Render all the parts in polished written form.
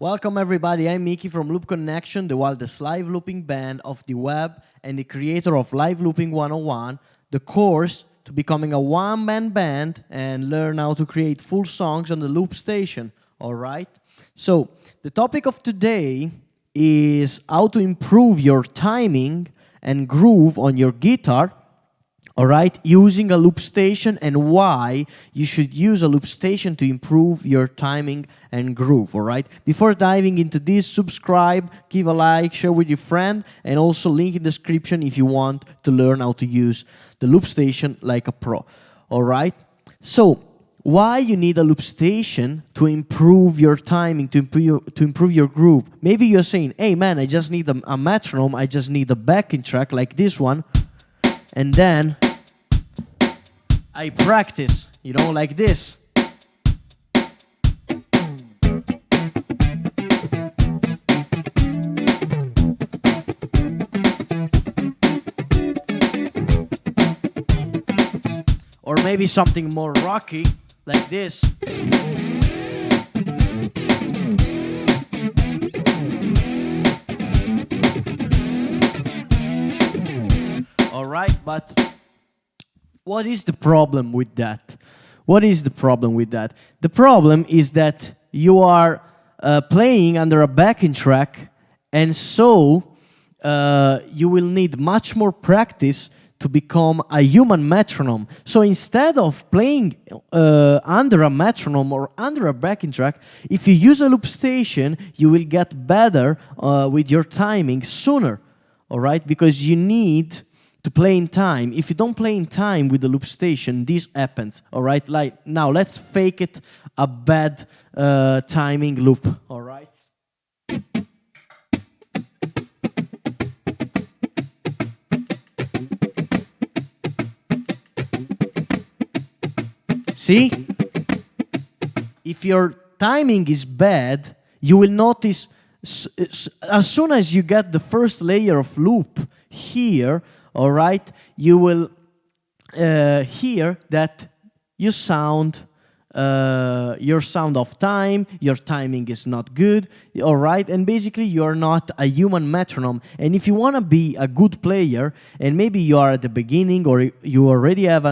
Welcome everybody, I'm Miki from Loop Connection, the wildest live looping band of the web and the creator of Live Looping 101, the course to becoming a one-man band and learn how to create full songs on the loop station, alright? So, the topic of today is how to improve your timing and groove on your guitar, alright, using a loop station and why you should use a loop station to improve your timing and groove, alright? Before diving into this, subscribe, give a like, share with your friend, and also link in the description if you want to learn how to use the loop station like a pro, alright? So, why you need a loop station to improve your timing, to improve your groove? Maybe you're saying, hey man, I just need a metronome, I just need a backing track like this one, and then I practice, you know, like this. Or maybe something more rocky, like this. All right, but what is the problem with that? What is the problem with that? The problem is that you are playing under a backing track, and so you will need much more practice to become a human metronome. So instead of playing under a metronome or under a backing track, if you use a loop station, you will get better with your timing sooner, all right? Because you need to play in time. If you don't play in time with the loop station, this happens, all right? Like, now, let's fake it a bad timing loop, all right? See? If your timing is bad, you will notice as soon as you get the first layer of loop here, all right, you will hear that you sound, your sound of time, your timing is not good, all right, and basically you're not a human metronome. And if you want to be a good player, and maybe you are at the beginning or you already have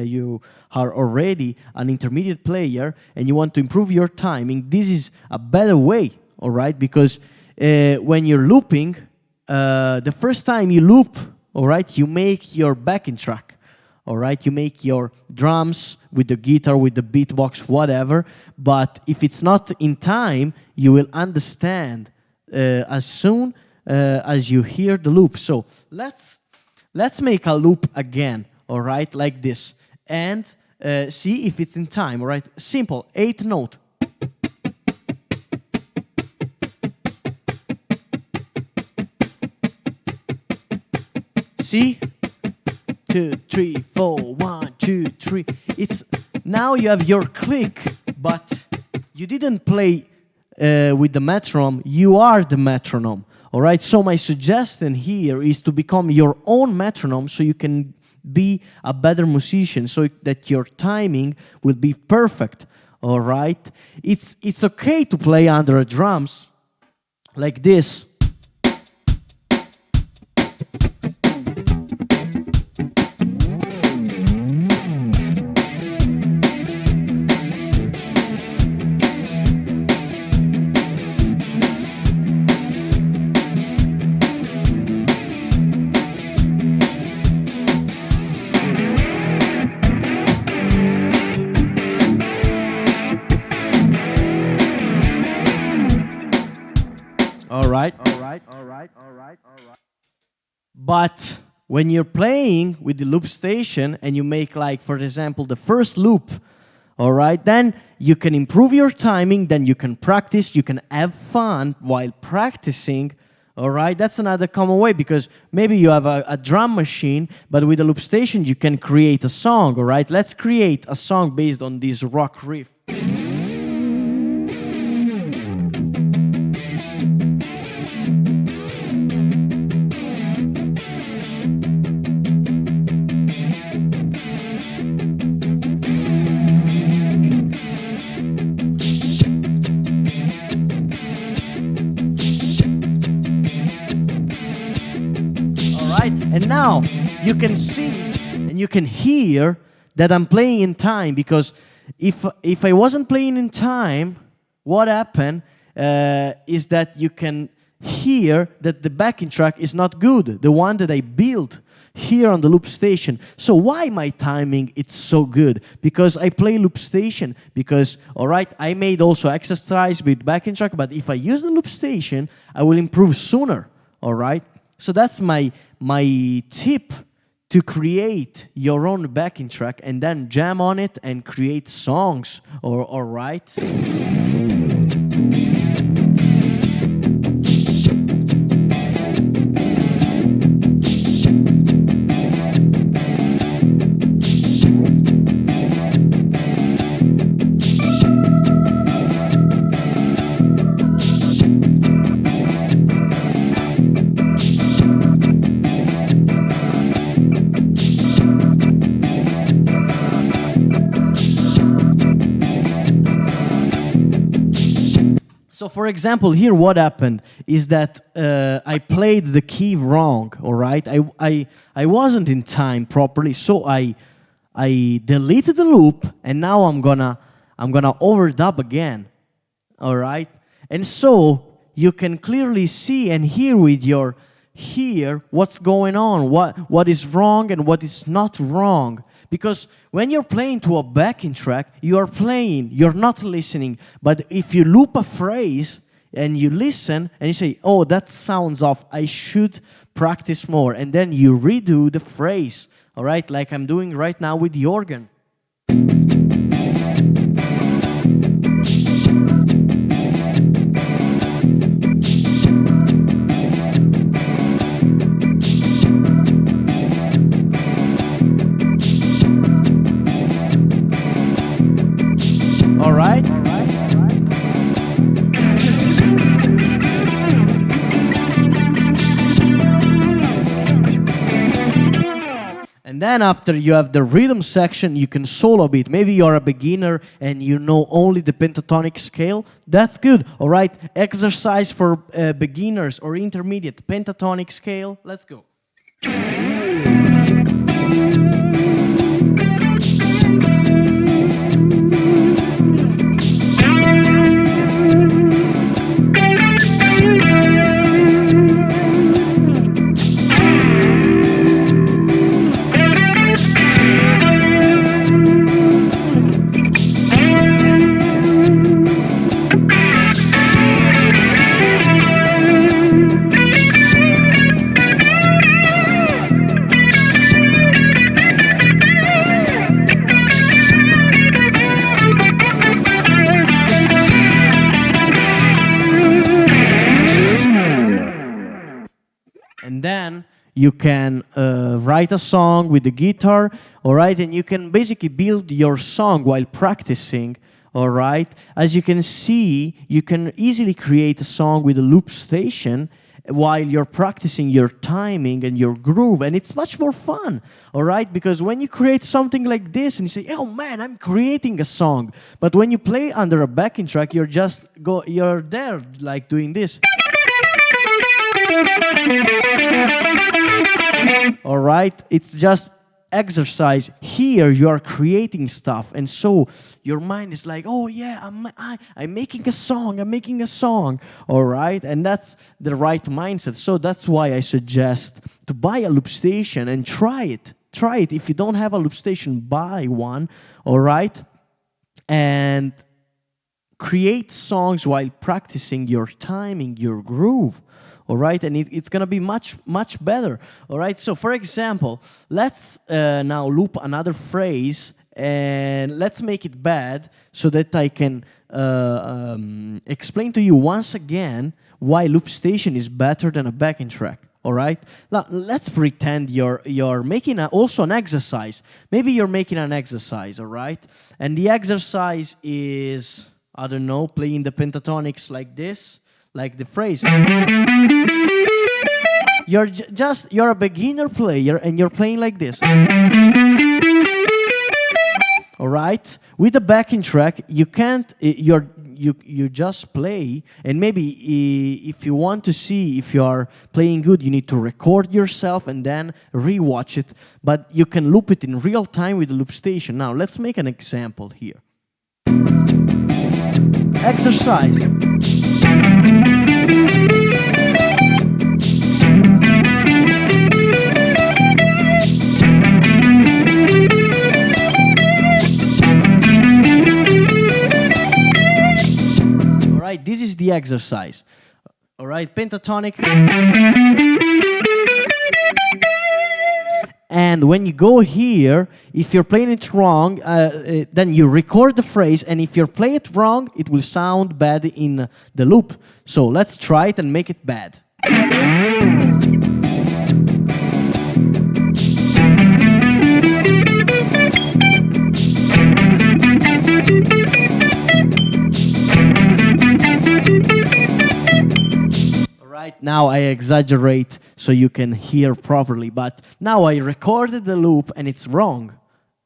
you are already an intermediate player and you want to improve your timing, this is a better way, all right, because when you're looping, the first time you loop, all right, you make your backing track, all right, you make your drums with the guitar, with the beatbox, whatever, but if it's not in time, you will understand as soon as you hear the loop. So let's make a loop again, all right, like this, and see if it's in time, all right, simple, 8th note. See? 2, 3, 4, 1, 2, 3. It's now you have your click, but you didn't play with the metronome. You are the metronome. All right. So my suggestion here is to become your own metronome, so you can be a better musician, so that your timing will be perfect. All right. It's okay to play under a drums like this. But when you're playing with the loop station and you make, like, for example, the first loop, all right, then you can improve your timing, then you can practice, you can have fun while practicing, all right? That's another common way, because maybe you have a drum machine, but with a loop station you can create a song, all right? Let's create a song based on this rock riff. And now you can see and you can hear that I'm playing in time, because if I wasn't playing in time, what happened is that you can hear that the backing track is not good, the one that I built here on the loop station. So why my timing it's so good? Because I play loop station, because, all right, I made also exercise with backing track, but if I use the loop station, I will improve sooner, all right? So that's my tip to create your own backing track and then jam on it and create songs, all right? So for example, here what happened is that I played the key wrong, all right? I wasn't in time properly, so I deleted the loop, and now I'm gonna overdub again, all right? And so you can clearly see and hear with your ear what's going on, what is wrong and what is not wrong. Because when you're playing to a backing track, you are playing, you're not listening. But if you loop a phrase and you listen and you say, oh, that sounds off, I should practice more. And then you redo the phrase, all right, like I'm doing right now with the organ. All right? And then after you have the rhythm section, you can solo a bit. Maybe you're a beginner and you know only the pentatonic scale. That's good, all right? Exercise for beginners or intermediate. Pentatonic scale, let's go. And then you can write a song with the guitar, all right? And you can basically build your song while practicing, all right? As you can see, you can easily create a song with a loop station while you're practicing your timing and your groove, and it's much more fun, all right? Because when you create something like this and you say, oh man, I'm creating a song, but when you play under a backing track, you're there like doing this. All right, it's just exercise. Here you are creating stuff, and so your mind is like, oh yeah, I'm making a song, I'm making a song, all right? And that's the right mindset. So that's why I suggest to buy a loop station and try it. If you don't have a loop station, buy one, all right? And create songs while practicing your timing, your groove. All right, and it's going to be much better. All right, so for example, let's now loop another phrase, and let's make it bad so that I can explain to you once again why loop station is better than a backing track. All right, now let's pretend you're making also an exercise. Maybe you're making an exercise, all right, and the exercise is, I don't know, playing the pentatonics like this. Like the phrase. You're a beginner player and you're playing like this. All right? With the backing track, you can't, you just play, and maybe if you want to see if you are playing good, you need to record yourself and then rewatch it. But you can loop it in real time with the loop station. Now let's make an example here. Exercise. This is the exercise. All right, pentatonic. And when you go here, if you're playing it wrong, then you record the phrase, and if you play it wrong, it will sound bad in the loop. So let's try it and make it bad. Now I exaggerate so you can hear properly, but now I recorded the loop and it's wrong.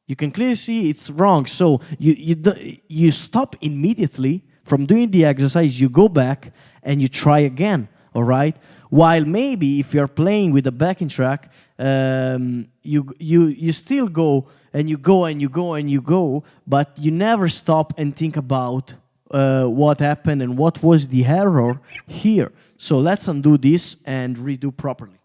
You can clearly see it's wrong, so you stop immediately from doing the exercise, you go back and you try again, all right? While maybe if you're playing with a backing track, you still go and you go and you go and you go, but you never stop and think about what happened and what was the error here. So let's undo this and redo properly.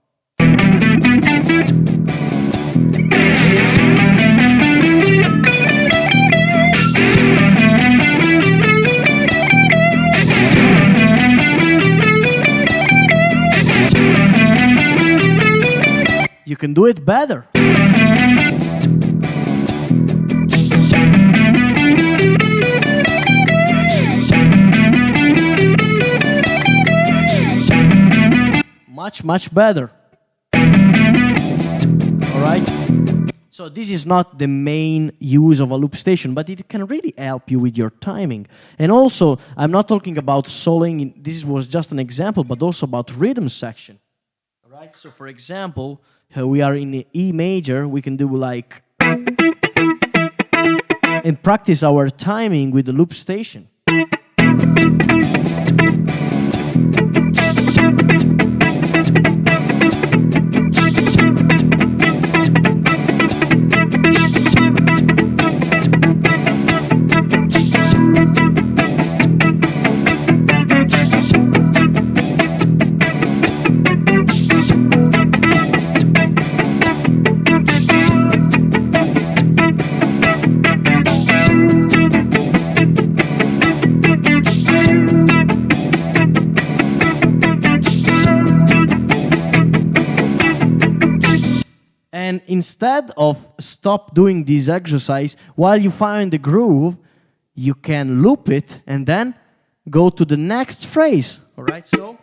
You can do it better. Much better. All right? So this is not the main use of a loop station, but it can really help you with your timing. And also, I'm not talking about soloing, this was just an example, but also about rhythm section. All right? So for example, we are in E major, we can do like, and practice our timing with the loop station. And instead of stop doing this exercise, while you find the groove, you can loop it and then go to the next phrase. All right, so.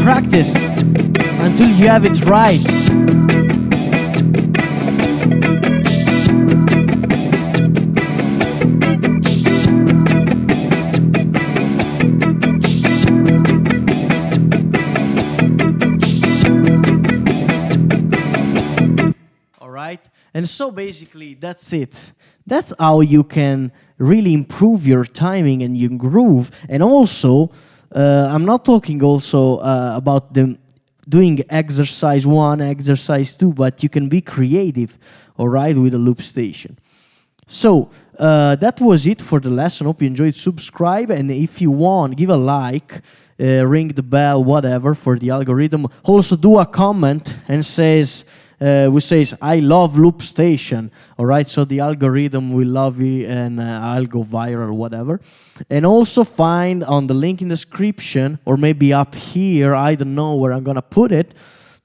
Practice until you have it right. All right, and so basically that's it. That's how you can really improve your timing and your groove, and also I'm not talking also about doing exercise 1, exercise 2, but you can be creative, all right, with a loop station. So that was it for the lesson. Hope you enjoyed. Subscribe, and if you want, give a like, ring the bell, whatever, for the algorithm. Also do a comment and says, I love loop station, all right, so the algorithm will love you and I'll go viral, whatever. And also find on the link in the description, or maybe up here, I don't know where I'm gonna put it,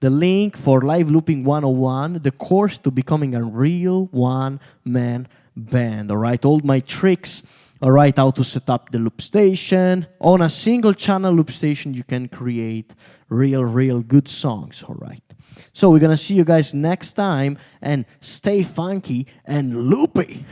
the link for Live Looping 101, the course to becoming a real one-man band, all right, all my tricks all right, how to set up the loop station. On a single channel loop station, you can create real good songs, all right. So we're gonna see you guys next time, and stay funky and loopy.